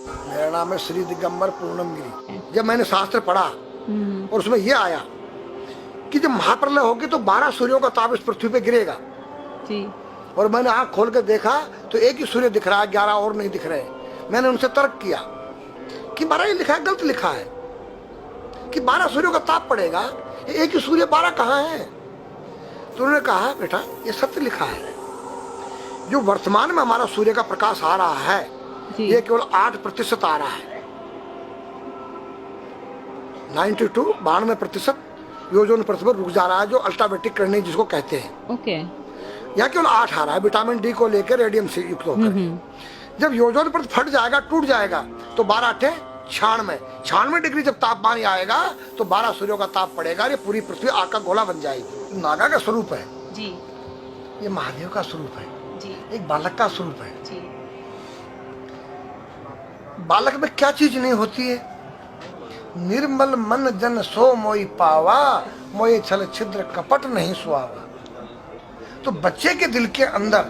मेरा नाम है श्री दिगंबर पूर्णम गिरी। जब मैंने शास्त्र पढ़ा और उसमें यह आया कि जब महाप्रलय होगी तो 12 सूर्यों का ताप इस पृथ्वी पे गिरेगा जी। और मैंने आंख खोल के देखा तो एक ही सूर्य दिख रहा है, 11 और नहीं दिख रहे। मैंने उनसे तर्क किया कि 12 ही लिखा है, गलत लिखा है कि 12 सूर्यों का ताप पड़ेगा, एक ही सूर्य 12 कहाँ है? तो उन्होंने कहा बेटा ये सत्य लिखा है, जो वर्तमान में हमारा सूर्य का प्रकाश आ रहा है ये केवल 8% आ रहा है। 92% ओजोन परत पर रुक जा रहा है, जो अल्ट्रावेटिक किरणें जिसको कहते हैं। ओके। यहाँ केवल 8 आ रहा है विटामिन डी को लेकर, रेडियम से युक्त होकर। जब ओजोन परत फट जाएगा, टूट जाएगा, तो 12 96 डिग्री जब तापमान आएगा तो 12 सूर्यों का ताप पड़ेगा। ये पूरी पृथ्वी आग का गोला बन जाएगी। नागा का स्वरूप है जी, ये महादेव का स्वरूप है जी, एक बालक का स्वरूप है जी। बालक में क्या चीज नहीं होती है? निर्मल मन जन सो मोई पावा, मोई छल छिद्र कपट नहीं सुहावा। तो बच्चे के दिल के अंदर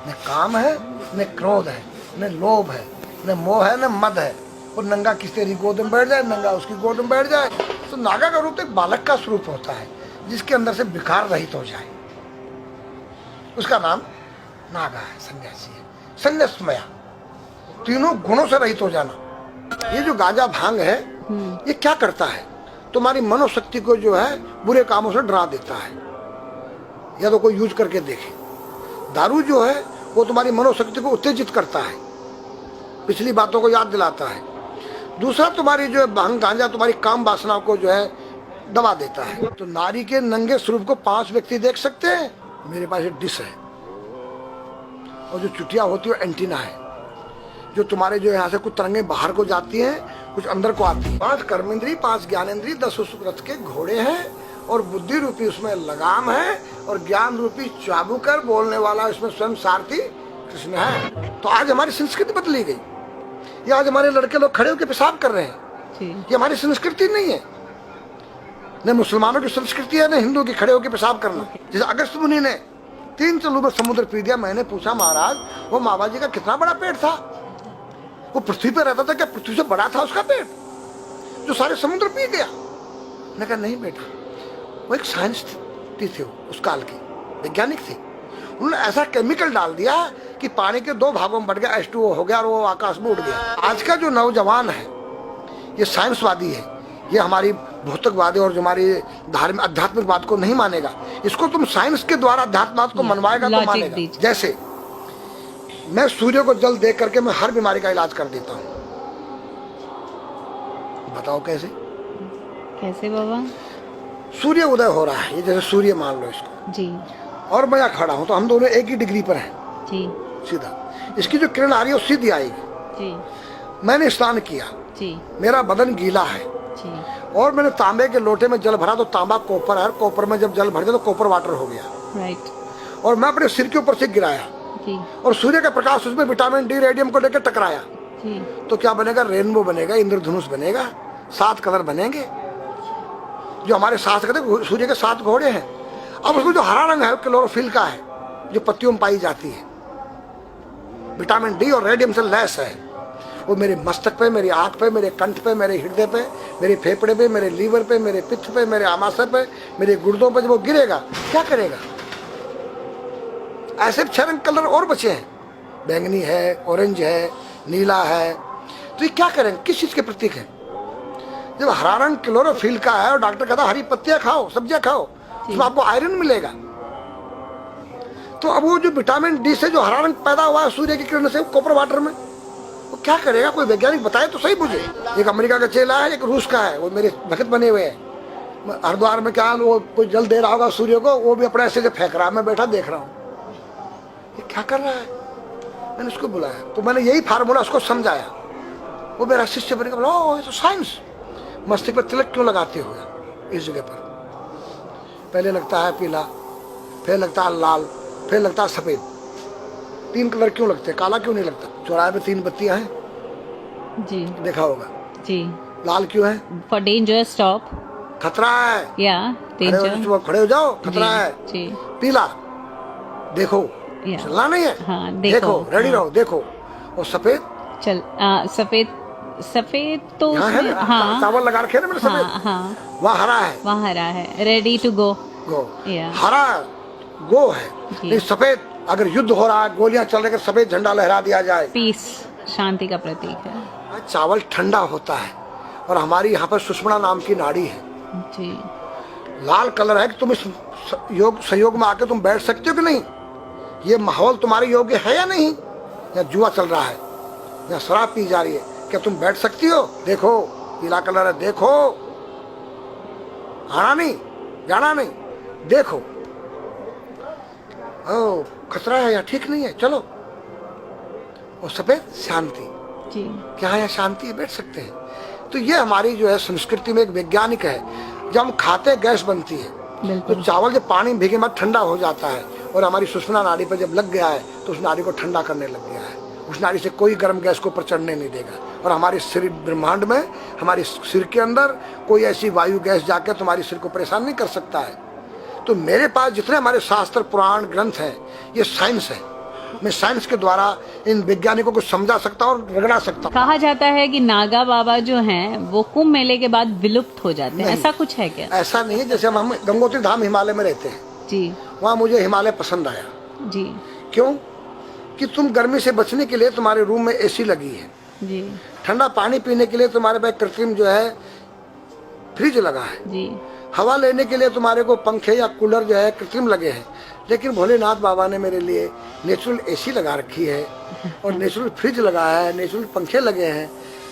न काम है, न क्रोध है, न लोभ है, न मोह है, न मद है। और नंगा किस तेरी गोद में बैठ जाए, नंगा उसकी गोद में बैठ जाए। तो नागा का रूप एक बालक का स्वरूप होता है जिसके अंदर से विकार रहित हो जाए, उसका नाम नागा है, सन्यासी है, संन्यासमया, तीनों गुणों से रहित हो जाना। ये जो गांजा भांग है ये क्या करता है? तुम्हारी मनोशक्ति को जो है बुरे कामों से डरा देता है, या तो कोई यूज करके देखे। दारू जो है वो तुम्हारी मनोशक्ति को उत्तेजित करता है, पिछली बातों को याद दिलाता है। दूसरा तुम्हारी जो है भांग गांजा तुम्हारी काम वासनाओं को जो है दबा देता है। तो नारी के नंगे स्वरूप को 5 व्यक्ति देख सकते हैं। मेरे पास एक डिश है और जो चुटिया होती है एंटीना है, जो तुम्हारे जो यहाँ से कुछ तरंगें बाहर को जाती हैं, कुछ अंदर को आती है। 5 कर्मेंद्री, 5 ज्ञानेंद्री, 10 उस रथ के घोड़े हैं और बुद्धि रूपी उसमें लगाम है और ज्ञान रूपी चाबुकर बोलने वाला इसमें स्वयं सारथी कृष्ण है। तो आज हमारी संस्कृति बदली गई। ये आज हमारे लड़के लोग खड़े होकर पेशाब कर रहे हैं, ये हमारी संस्कृति नहीं है। न मुसलमानों की संस्कृति है, न हिंदू की खड़े होकर पेशाब करना। जैसे अगस्त मुनि ने 3 चलू में समुद्र पी दिया। मैंने पूछा महाराज वो मामा जी का कितना बड़ा पेट था? वो पृथ्वी पर रहता था, क्या पृथ्वी से बड़ा था उसका पेट जो सारे समुद्र पी गया? मैंने कहा नहीं बेटा, वो एक साइंस थी, उस काल की वैज्ञानिक थी। उन्होंने ऐसा केमिकल डाल दिया कि पानी के 2 भागों में बढ़ गया, H2O हो गया और वो आकाश में उड़ गया। आज का जो नौजवान है ये साइंसवादी है, ये हमारी भौतिकवादी और जो हमारी धार्मिक आध्यात्मिक बात को नहीं मानेगा। इसको तुम साइंस के द्वारा अध्यात्म को मनवाएगा तो मानेगा। जैसे मैं सूर्य को जल दे करके मैं हर बीमारी का इलाज कर देता हूँ। बताओ कैसे? कैसे बाबा? सूर्य उदय हो रहा है, ये जैसे सूर्य मान लो इसको जी, और मैं यहाँ खड़ा हूँ तो हम दोनों एक ही डिग्री पर हैं जी, सीधा। इसकी जो किरण आ रही है वो सीधी आएगी। जी, मैंने स्नान किया, जी, मेरा बदन गीला है जी, और मैंने तांबे के लोटे में जल भरा तो तांबा कॉपर है, कॉपर में जब जल भर जाए तो कॉपर वाटर हो गया। राइट। और मैं अपने सिर के ऊपर से गिराया जी, और सूर्य का प्रकाश उसमें विटामिन डी रेडियम को लेकर टकराया जी, तो क्या बनेगा? रेनबो बनेगा, इंद्रधनुष बनेगा, 7 कलर बनेंगे। जो हमारे 7 कलर सूर्य के 7 घोड़े हैं। अब उसमें जो हरा रंग है वो क्लोरोफिल का है, जो पत्तियों में पाई जाती है, विटामिन डी और रेडियम से लैस है। वो मेरे मस्तक पे, मेरी आंख पे, मेरे कंठ पे, मेरे हृदय पे, मेरे फेफड़े पे, मेरे लीवर पे, मेरे पित्त पे, मेरे आमाशय पे, मेरे गुर्दों पे जब वो गिरेगा क्या करेगा? ऐसे 6 रंग कलर और बचे हैं, बैंगनी है, ऑरेंज है, नीला है। तो ये क्या करेंगे? किस चीज के प्रतीक है? जब हरा रंग क्लोरोफिल का है और डॉक्टर कहता हरी पत्तियां खाओ, सब्जियां खाओ, उसमें आपको आयरन मिलेगा। तो अब वो जो विटामिन डी से जो हरा रंग पैदा हुआ है सूर्य की किरण से कॉपर वाटर में, वो क्या करेगा? कोई वैज्ञानिक बताए तो सही मुझे। एक अमेरिका का चेला है, एक रूस का है, वो मेरे भक्त बने हुए हैं। हरिद्वार में क्या वो कोई जल दे रहा होगा सूर्य को, वो भी अपने ऐसे से फेंक रहा है, मैं बैठा देख रहा हूँ ये क्या कर रहा है। मैंने उसको बुलाया तो मैंने यही फार्मूला उसको समझाया। वो मेरा शिष्य बनेगा। बोला ओ ये तो साइंस। मस्तिष्क पर तिलक क्यों लगाते हो इस जगह पर? पहले लगता है पीला, फिर लगता है लाल, फिर लगता है सफेद। 3 कलर क्यों लगते हैं? काला क्यों नहीं लगता? चौराहे पे 3 बत्तियां हैं, जी देखा होगा जी। लाल क्यों है? फॉर डेंजर स्टॉप, खतरा है, या डेंजर, खड़े हो जाओ, खतरा है जी। पीला देखो, चलना नहीं है, हाँ, देखो रेडी रहो, देखो। और सफेद चल सफेद सफेद तो यहाँ है उसमें ना, हाँ चावल लगा रखे हैं ना मैंने हाँ सफेद, हाँ वहाँ हरा है, वहाँ हरा है, रेडी टू गो। गो, या हरा गो है। जी। नहीं सफेद, अगर युद्ध हो रहा है, गोलियां चल रही है, सफेद झंडा लहरा दिया जाए। पीस, शांति का प्रतीक है। चावल ठंडा होता है, और हमारी यहाँ पर सुषुम्ना नाम की नाड़ी है, जी। लाल कलर है कि तुम इस योग संयोग में आके तुम बैठ सकते हो कि नहीं, ये माहौल तुम्हारे योग्य है या नहीं, या जुआ चल रहा है, या शराब पी जा रही है, क्या तुम बैठ सकती हो? देखो पीला कलर है, देखो, आना नहीं जाना नहीं, देखो, ओ खतरा है या ठीक नहीं है, चलो। और सफेद शांति, जी। क्या यहाँ शांति है, बैठ सकते हैं। तो ये हमारी जो है संस्कृति में एक वैज्ञानिक है, जब हम खाते हैं गैस बनती है, तो बिल्कुल। चावल जब पानी में भीगे बाद ठंडा हो जाता है, और हमारी सुषुम्ना नाड़ी पर जब लग गया है तो उस नाड़ी को ठंडा करने लग गया है, उस नाड़ी से कोई गर्म गैस को ऊपर चढ़ने नहीं देगा। और हमारे शरीर ब्रह्मांड में, हमारे सिर के अंदर कोई ऐसी वायु गैस जाके तुम्हारे सिर को परेशान नहीं कर सकता है। तो मेरे पास जितने हमारे शास्त्र पुराण ग्रंथ हैं, ये साइंस है, मैं साइंस के द्वारा इन वैज्ञानिकों को समझा सकता हूँ और रगड़ा सकता हूँ। कहा जाता है कि नागा बाबा जो हैं वो कुंभ मेले के बाद विलुप्त हो जाते हैं, ऐसा कुछ है क्या? ऐसा नहीं है, जैसे हम गंगोत्री धाम हिमालय में रहते हैं जी। वहाँ मुझे हिमालय पसंद आया। जी। क्यों? कि तुम गर्मी से बचने के लिए तुम्हारे रूम में एसी लगी है, जी। ठंडा पानी पीने के लिए तुम्हारे पास कृत्रिम जो है फ्रिज लगा है, जी। हवा लेने के लिए तुम्हारे को पंखे या कूलर जो है कृत्रिम लगे हैं, लेकिन भोलेनाथ बाबा ने मेरे लिए नेचुरल एसी लगा रखी है, और नेचुरल फ्रिज लगाया है, नेचुरल पंखे लगे हैं।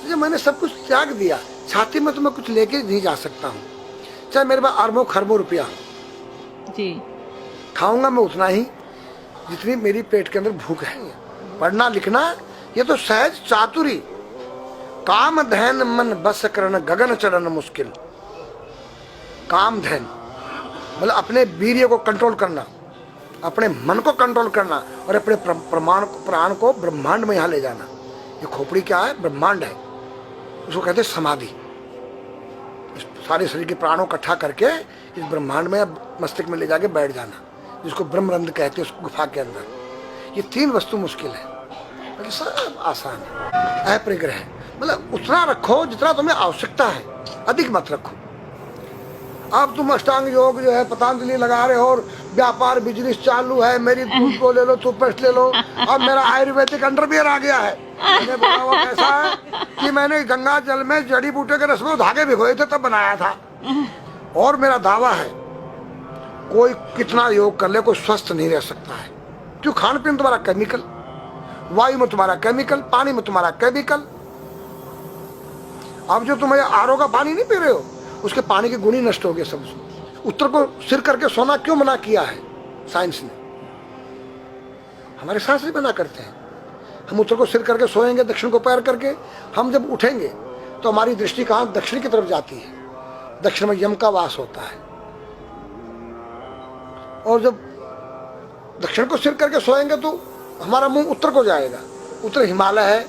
तो जब मैंने सब कुछ त्याग दिया, छाती में तो मैं कुछ लेके नहीं जा सकता हूँ, चाहे मेरे पास अरबों खरबों रुपया, जी। खाऊंगा मैं उतना ही जितनी मेरी पेट के अंदर भूख है। पढ़ना लिखना ये तो सहज चातुरी, काम धैन मन बस करन गगन चढ़न मुश्किल। काम धैन मतलब अपने वीर्य को कंट्रोल करना, अपने मन को कंट्रोल करना, और अपने प्राण को ब्रह्मांड में यहाँ ले जाना। ये खोपड़ी क्या है? ब्रह्मांड है, उसको कहते हैं समाधि। इस सारे शरीर के प्राणों को इकट्ठा करके इस ब्रह्मांड में मस्तिष्क में ले जाके बैठ जाना, जिसको ब्रह्मरंध्र कहते हैं, उस गुफा के अंदर। ये 3 वस्तु मुश्किल है, बाकी सब आसान है। अपरिग्रह मतलब उतना रखो जितना तुम्हें आवश्यकता है, अधिक मत रखो। अब तुम अष्टांग योग जो है पतंजलि लगा रहे हो, और व्यापार बिजनेस चालू है, मेरी दूध को ले लो, टूथपेस्ट ले लो। अब मेरा आयुर्वेदिक अंडरवियर आ गया है। मैंने बोला वो कैसा है कि मैंने गंगा जल में जड़ी बूटे के रस में धागे भिगोए थे तब बनाया था। और मेरा दावा है कोई कितना योग कर ले, कोई स्वस्थ नहीं रह सकता है। क्यों? खान पीन तुम्हारा केमिकल, वायु में तुम्हारा केमिकल, पानी में तुम्हारा केमिकल। अब जो तुम आरओ का पानी नहीं पी रहे हो, उसके पानी के गुण ही नष्ट हो गए सब। उत्तर को सिर करके सोना क्यों मना किया है साइंस ने? हमारे शास्त्र मना करते हैं। हम उत्तर को सिर करके सोएंगे, दक्षिण को पैर करके। हम जब उठेंगे तो हमारी दृष्टि कहाँ? दक्षिण की तरफ जाती है। दक्षिण में यम का वास होता है। और जब दक्षिण को सिर करके सोएंगे तो हमारा मुंह उत्तर को जाएगा। उत्तर हिमालय है,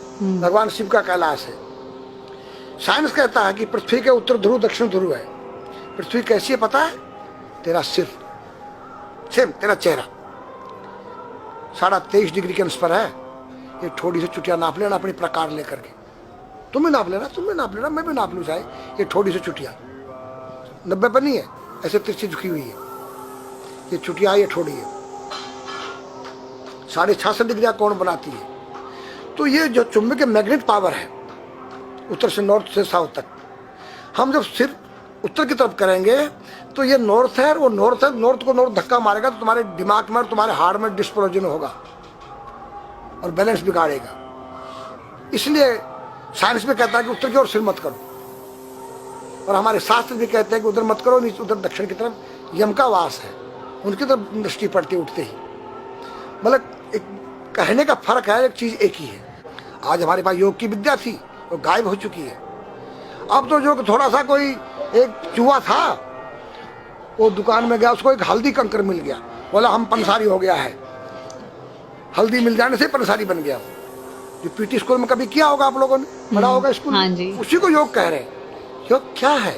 भगवान शिव का कैलाश है। साइंस कहता है कि पृथ्वी के उत्तर ध्रुव दक्षिण ध्रुव है। पृथ्वी कैसी है पता है? तेरा सिर, सेम तेरा चेहरा 23.5 डिग्री के अंश पर है। ये थोड़ी सी चुटिया नाप लेना अपनी प्रकार लेकर के, तुम भी नाप लेना, तुम भी नाप लेना, मैं भी नाप लूँ चाहे। ये थोड़ी सी चुटिया 90 पर नहीं है, ऐसे तिरछी झुकी हुई है। ये चुटिया, ये थोड़ी है, 66.5 डिग्री कोण बनाती है। तो ये जो चुंबक मैग्नेट पावर है, उत्तर से नॉर्थ से साउथ तक, हम जब सिर उत्तर की तरफ करेंगे तो ये नॉर्थ है, वो नॉर्थ है, नॉर्थ को नॉर्थ धक्का मारेगा तो तुम्हारे दिमाग में और तुम्हारे हार्ट में डिस्प्लोजन होगा और बैलेंस बिगाड़ेगा। इसलिए साइंस में कहता है कि उत्तर की ओर सिर मत करो, और हमारे शास्त्र भी कहते हैं कि उधर मत करो, उधर दक्षिण की तरफ यम का वास है, उनकी तरफ दृष्टि पड़ती उठते ही। मतलब एक कहने का फर्क है, एक चीज एक ही है। आज हमारे पास योग की विद्या थी, वो गायब हो चुकी है। अब तो जो थोड़ा सा कोई एक चूहा था, वो दुकान में गया, उसको एक हल्दी कंकर मिल गया, बोला हम पंसारी हो गया है। हल्दी मिल जाने से पंसारी बन गया। जो पीटी स्कूल में कभी किया होगा आप लोगों ने, पढ़ा होगा स्कूल में, हाँ जी। उसी को योग कह रहे हैं। योग क्या है?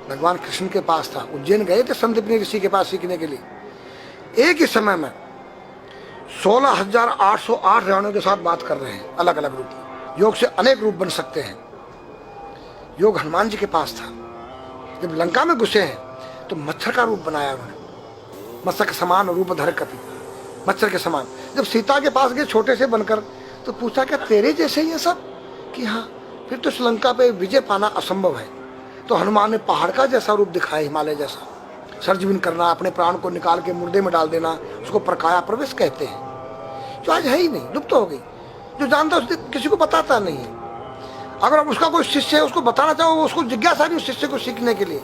भगवान कृष्ण के पास था, उज्जैन गए थे संदीपनी ऋषि के पास सीखने के लिए। एक ही समय में 16,808 रावणों के साथ बात कर रहे हैं, अलग अलग रूप में। योग से अनेक रूप बन सकते हैं। योग हनुमान जी के पास था। जब लंका में घुसे हैं तो मच्छर का रूप बनाया उन्होंने, मत्स्य के समान रूप धर कपि, मच्छर के समान। जब सीता के पास गए छोटे से बनकर तो पूछा क्या तेरे जैसे ही है सब? कि हाँ। फिर तो श्रीलंका पे विजय पाना असंभव है। तो हनुमान ने पहाड़ का जैसा रूप दिखाया, हिमालय जैसा। सर्जविन करना, अपने प्राण को निकाल के मुर्दे में डाल देना, उसको प्रकाया प्रवेश कहते हैं, जो आज है ही नहीं, लुप्त हो गई। जो जानता है किसी को बताता नहीं है। अगर उसका कोई शिष्य है उसको बताना चाहो, उसको जिज्ञासा नहीं उस शिष्य को सीखने के लिए।